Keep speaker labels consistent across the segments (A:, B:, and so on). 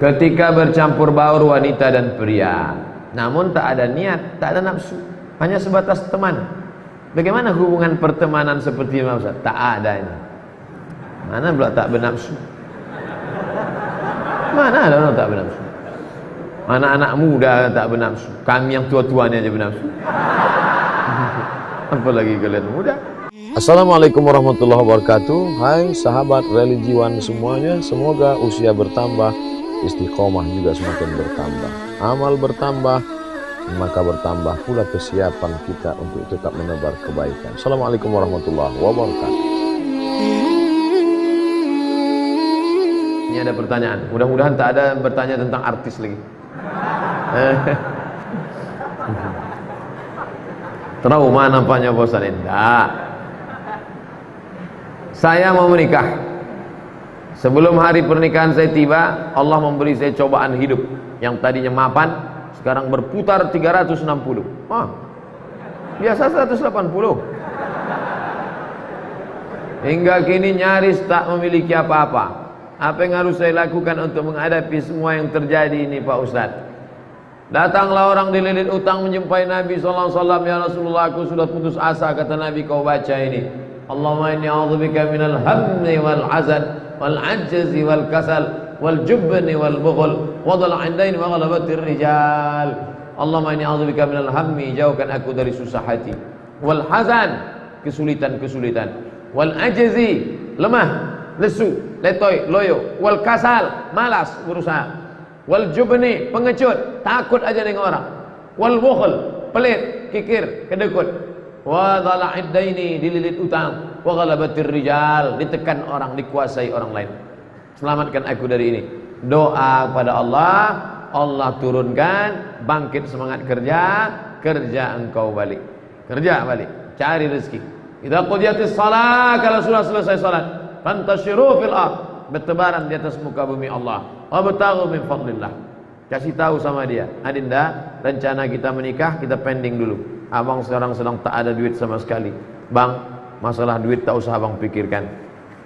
A: ketika bercampur baur wanita dan pria, namun tak ada niat, tak ada nafsu, hanya sebatas teman. Bagaimana hubungan pertemanan seperti ini, Ustaz? Tak ada ini. Mana pula tak bernafsu? Mana ada orang tak bernafsu? Mana anak muda tak bernafsu? Kami yang tua-tuanya aja bernafsu. Apalagi kalian muda.
B: Assalamualaikum warahmatullahi wabarakatuh. Hai sahabat religiwan semuanya, semoga usia bertambah, istiqomah juga semakin bertambah, amal bertambah, maka bertambah pula kesiapan kita untuk tetap menebar kebaikan. Assalamualaikum warahmatullahi wabarakatuh.
A: Ini ada pertanyaan, mudah-mudahan tak ada yang bertanya tentang artis lagi. Trauma nampaknya bosan. Tidak. Saya mau menikah. Sebelum hari pernikahan saya tiba, Allah memberi saya cobaan hidup. Yang tadinya mapan, sekarang berputar 360. Biasa 180. Hingga kini nyaris tak memiliki apa-apa. Apa yang harus saya lakukan untuk menghadapi semua yang terjadi ini, Pak Ustadz? Datanglah orang dililit utang menjumpai Nabi SAW. Ya Rasulullah, aku sudah putus asa. Kata Nabi, kau baca ini, Allahumma inni a'udzubika minal hammi wal hazan wal ajzi wal kasal wal jubni wal bughul wa dhal'ain wa ghalabatir rijal. Allahumma inni a'udzubika minal hammi, jauhkan aku dari susah hati, wal hazan, kesulitan-kesulitan, wal ajzi, lemah, lesu, letoy, loyo, wal kasal, malas berusaha, wal jubni, pengecut, takut aja dengan orang, wal bughul, pelit, kikir, kedekut, wa dhala'id daini, dililit utang, wa ghalabatir rijal, ditekan orang, dikuasai orang lain. Selamatkan aku dari ini. Doa kepada Allah, Allah turunkan bangkit semangat kerja, kerja engkau balik. Kerja balik, cari rezeki. Idza qudiyatis shalah, kalau sudah selesai salat, fantashiru fil ard, bertebaran di atas muka bumi Allah. Wabtaghu min fadlillah. Kasih tahu sama dia, Adinda, rencana kita menikah kita pending dulu. Abang sekarang sedang tak ada duit sama sekali. Bang, masalah duit tak usah abang pikirkan.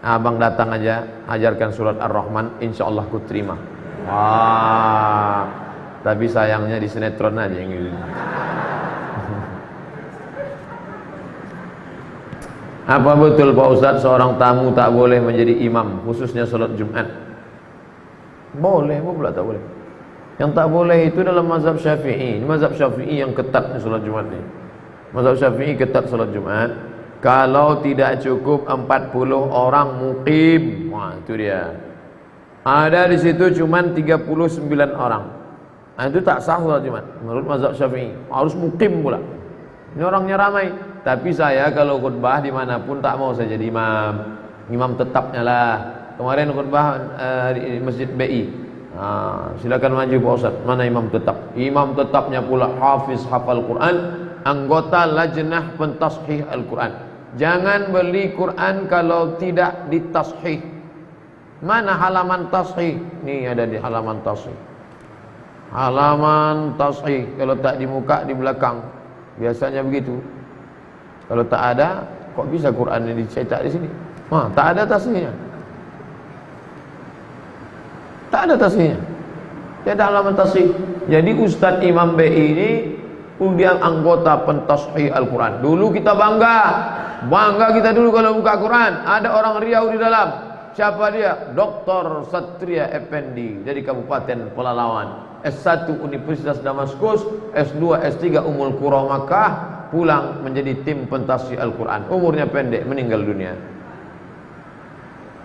A: Abang datang aja, ajarkan surat Ar-Rahman, insyaallah ku terima. Wah, tapi sayangnya di sinetron aja yang ini. Apa betul Pak Ustadz seorang tamu tak boleh menjadi imam, khususnya salat Jumat? Boleh, apa pula tak boleh? Yang tak boleh itu dalam mazhab Syafi'i. Ini mazhab Syafi'i yang ketat salat Jumat ni. Mazhab Syafi'i ketat salat Jumat. Kalau tidak cukup 40 orang muqim, wah itu dia. Ada di situ cuman 39 orang. Nah, itu tak sah salat Jumat menurut mazhab Syafi'i. Harus muqim pula. Ini orangnya ramai. Tapi saya kalau khutbah dimanapun tak mau saya jadi imam. Imam tetapnya lah. Kemarin khutbah di Masjid BI. Silakan maju Pak Ustaz. Mana imam tetap? Imam tetapnya pula hafiz hafal Quran, anggota lajnah pentashih Al-Quran. Jangan beli Quran kalau tidak ditashih. Mana halaman tashih? Nih ada di halaman tashih. Halaman tashih. Kalau tak di muka, di belakang. Biasanya begitu. Kalau tak ada, kok bisa Quran ini dicetak di sini? Tak ada tashihnya. Tak ada tashihnya. Tidak ada halaman tashih. Jadi Ustadz Imam BI ini dia anggota pentashih Al-Quran. Dulu kita bangga kita dulu kalau buka Quran. Ada orang Riau di dalam. Siapa dia? Dr. Satria Effendi dari Kabupaten Pelalawan. S1 Universitas Damaskus, S2, S3 Ummul Qura Makkah, pulang menjadi tim pentashih Al-Quran. Umurnya pendek, meninggal dunia.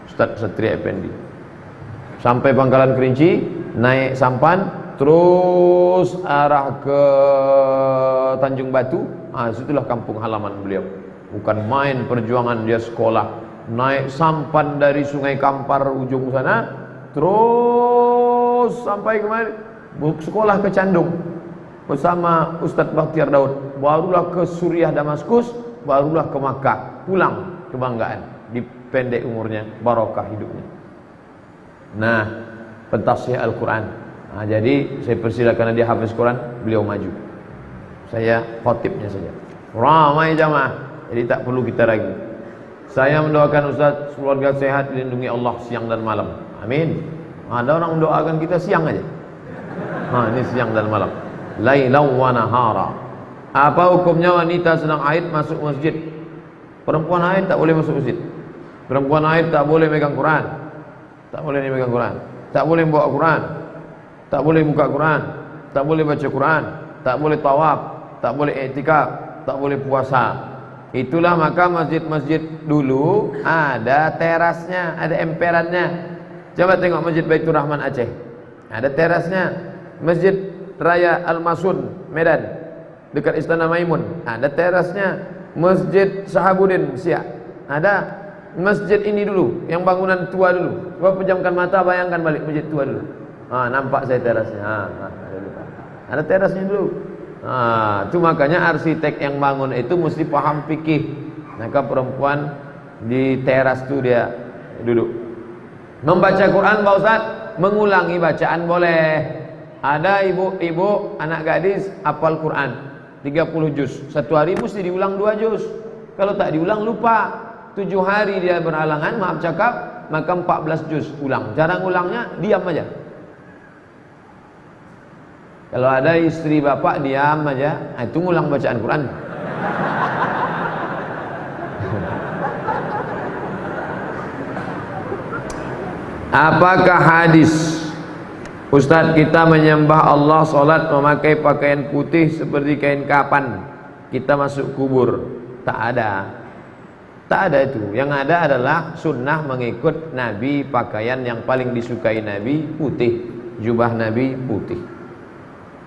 A: Ustaz Satria Effendi. Sampai Pangkalan Kerinci, naik sampan, terus arah ke Tanjung Batu. Situlah kampung halaman beliau. Bukan main perjuangan dia sekolah. Naik sampan dari Sungai Kampar ujung sana, terus sampai kemari, sekolah ke Candung bersama Ustadz Bakhtiar Daud. Barulah ke Suriah Damaskus, barulah ke Makkah. Pulang kebanggaan. Dipendek umurnya, barokah hidupnya. Nah, pentashih Al-Quran. Jadi saya persilakan dia hafiz Quran, beliau maju. Saya khotibnya saja. Ramai jamaah. Jadi tak perlu kita ragu. Saya mendoakan Ustaz keluarga sehat, dilindungi Allah siang dan malam. Amin. Ada orang mendoakan kita siang aja. Ini siang dan malam. Lailan wa nahara. Apa hukumnya wanita sedang haid masuk masjid? Perempuan haid tak boleh masuk masjid. Perempuan haid tak boleh megang Quran. Tak boleh megang Quran. Tak boleh bawa Quran. Tak boleh buka Quran. Tak boleh baca Quran. Tak boleh tawaf. Tak boleh i'tikaf. Tak boleh puasa. Itulah maka masjid-masjid dulu ada terasnya, ada emperannya. Coba tengok Masjid Baitur Rahman Aceh. Ada terasnya. Masjid Raya Al-Masun Medan dekat Istana Maimun, ada terasnya. Masjid Sahabudin Siak, ada. Masjid ini dulu, yang bangunan tua dulu. Coba pejamkan mata, bayangkan balik masjid tua dulu. Nampak saya terasnya. Ada terasnya dulu. Itu makanya arsitek yang bangun itu mesti paham fikih. Maka perempuan di teras itu dia duduk. Membaca Quran Pak Ustaz, mengulangi bacaan boleh. Ada ibu-ibu anak gadis hafal Quran 30 juz. Satu hari mesti diulang 2 juz. Kalau tak diulang lupa. 7 hari dia berhalangan, maaf cakap, maka 14 juz ulang. Cara ngulangnya diam aja. Kalau ada istri bapak diam aja, itu ngulang bacaan Quran. Apakah hadis Ustaz kita menyembah Allah, solat memakai pakaian putih seperti kain kapan kita masuk kubur? Tak ada. Tak ada itu. Yang ada adalah sunnah mengikut Nabi, pakaian yang paling disukai Nabi putih, jubah Nabi putih.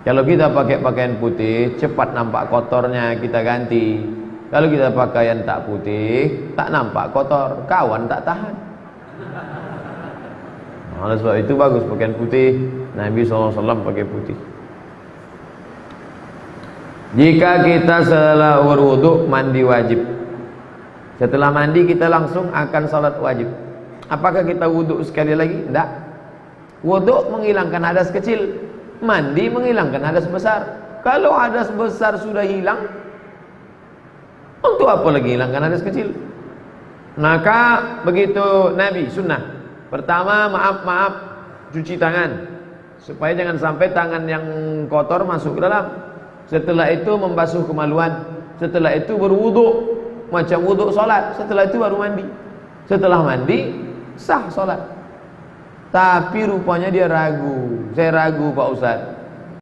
A: Kalau kita pakai pakaian putih, cepat nampak kotornya, kita ganti. Kalau kita pakaian tak putih, tak nampak kotor, kawan tak tahan. Oleh sebab itu bagus pakaian putih. Nabi SAW pakai putih. Jika kita setelah berwudu mandi wajib, setelah mandi kita langsung akan salat wajib. Apakah kita wudu sekali lagi? Tidak. Wudu menghilangkan hadas kecil, mandi menghilangkan hadas besar. Kalau hadas besar sudah hilang, untuk apa lagi hilangkan hadas kecil? Maka begitu Nabi sunnah. Pertama maaf cuci tangan, supaya jangan sampai tangan yang kotor masuk ke dalam. Setelah itu membasuh kemaluan. Setelah itu berwudu, macam wudu solat. Setelah itu baru mandi. Setelah mandi sah solat. Tapi rupanya dia ragu. Saya ragu Pak Ustaz.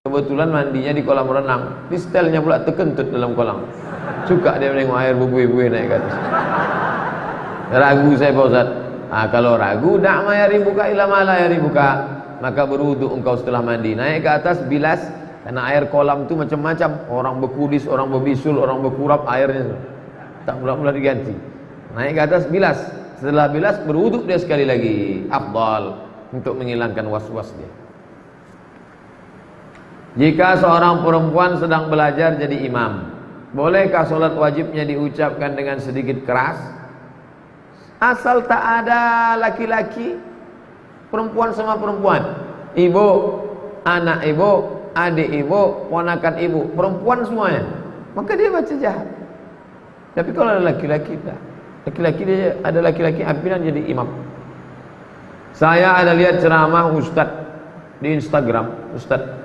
A: Kebetulan mandinya di kolam renang. Di setelnya pula terkentut dalam kolam. Suka dia menengok air berbuih-buih naik ke atas. Ragu saya Pak Ustaz. Kalau ragu, da'ma yaribuka ila ma la yaribuka, maka berwudu engkau setelah mandi. Naik ke atas bilas, karena air kolam itu macam-macam. Orang berkudis, orang berbisul, orang berkurap airnya. Tak mula-mula diganti. Naik ke atas bilas. Setelah bilas berwudu dia sekali lagi. Afdal untuk menghilangkan was-was dia. Jika seorang perempuan sedang belajar jadi imam, bolehkah solat wajibnya diucapkan dengan sedikit keras? Asal tak ada laki-laki, perempuan sama perempuan, ibu, anak ibu, adik ibu, ponakan ibu, perempuan semuanya, maka dia baca jahat. Tapi kalau ada laki-laki, tak. Laki-laki dia ada laki-laki pimpinan jadi imam. Saya ada lihat ceramah ustad di Instagram, ustad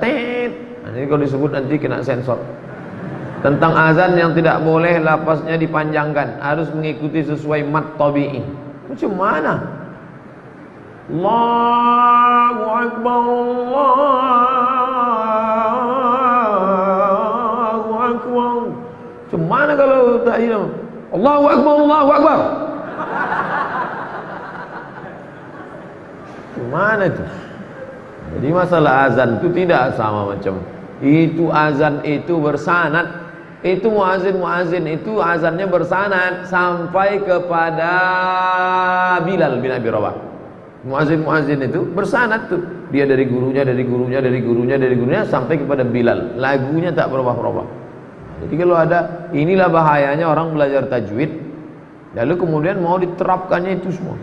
A: tet. Jadi kalau disebut nanti kena sensor. Tentang azan yang tidak boleh lafaznya dipanjangkan, harus mengikuti sesuai mat tabi'i. Macam mana? Allahu Akbar, Allahu Akbar. Macam mana kalau tak hilang? Allahu Akbar, Allahu Akbar. Macam mana itu? Jadi masalah azan itu tidak sama macam itu. Azan itu bersanad. Itu muazin itu azannya bersanad sampai kepada Bilal bin Abi Rabah. Muazin itu bersanad tuh. Dia dari gurunya sampai kepada Bilal. Lagunya tak berubah-ubah. Jadi kalau ada, inilah bahayanya orang belajar tajwid lalu kemudian mau diterapkannya itu semua.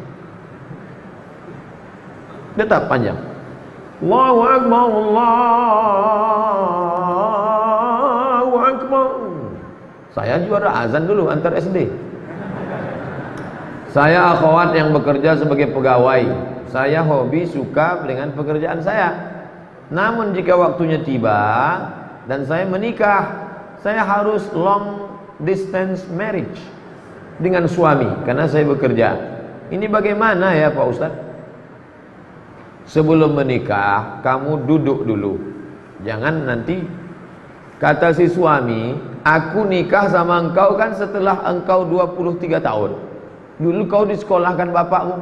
A: Dia tak panjang. Allahu Akbar, Allahu Akbar. Saya juara azan dulu antar SD. Saya akhwat yang bekerja sebagai pegawai. Saya hobi suka dengan pekerjaan saya. Namun jika waktunya tiba dan saya menikah, saya harus long distance marriage dengan suami karena saya bekerja. Ini bagaimana ya Pak Ustadz? Sebelum menikah, kamu duduk dulu. Jangan nanti kata si suami, aku nikah sama engkau kan setelah engkau 23 tahun. Dulu kau disekolahkan bapakmu,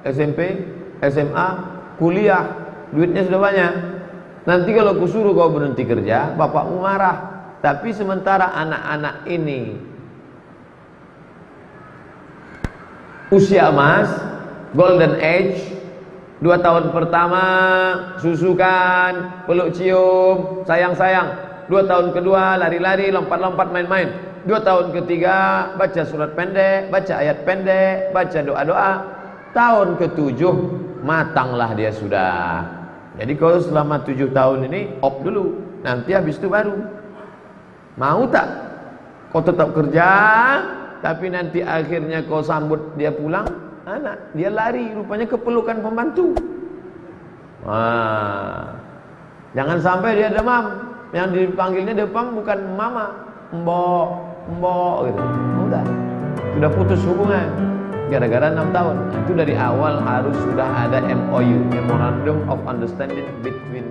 A: SMP, SMA, kuliah, duitnya sudah banyak. Nanti kalau kusuruh kau berhenti kerja, bapakmu marah. Tapi sementara anak-anak ini usia emas, golden age, 2 tahun pertama susukan, peluk cium, sayang-sayang. 2 tahun kedua lari-lari, lompat-lompat, main-main. 2 tahun ketiga baca surat pendek, baca ayat pendek, baca doa-doa. Tahun ke-7 matanglah dia sudah. Jadi kalau selama 7 tahun ini op dulu, nanti habis itu baru. Mau tak? Kau tetap kerja, tapi nanti akhirnya kau sambut dia pulang, anak dia lari rupanya ke pelukan pembantu. Jangan sampai dia demam. Yang dipanggilnya demam bukan mama, mbok gitu. Udah putus hubungan gara-gara 6 tahun. Itu dari awal harus sudah ada MOU, Memorandum of Understanding between